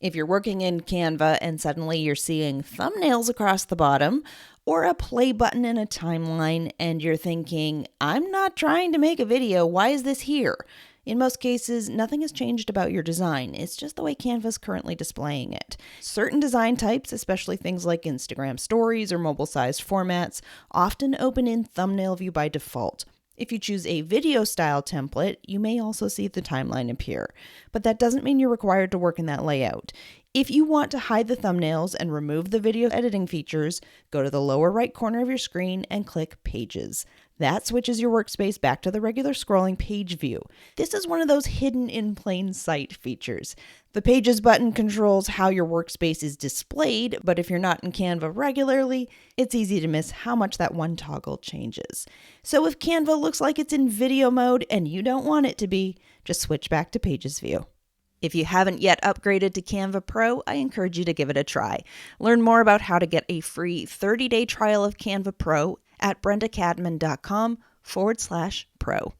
If you're working in Canva and suddenly you're seeing thumbnails across the bottom or a play button in a timeline and you're thinking, I'm not trying to make a video, why is this here? In most cases, nothing has changed about your design. It's just the way Canva's currently displaying it. Certain design types, especially things like Instagram stories or mobile-sized formats, often open in thumbnail view by default. If you choose a video style template, you may also see the timeline appear, but that doesn't mean you're required to work in that layout. If you want to hide the thumbnails and remove the video editing features, go to the lower right corner of your screen and click Pages. That switches your workspace back to the regular scrolling page view. This is one of those hidden in plain sight features. The Pages button controls how your workspace is displayed, but if you're not in Canva regularly, it's easy to miss how much that one toggle changes. So if Canva looks like it's in video mode and you don't want it to be, just switch back to Pages view. If you haven't yet upgraded to Canva Pro, I encourage you to give it a try. Learn more about how to get a free 30-day trial of Canva Pro at brendacadman.com/pro.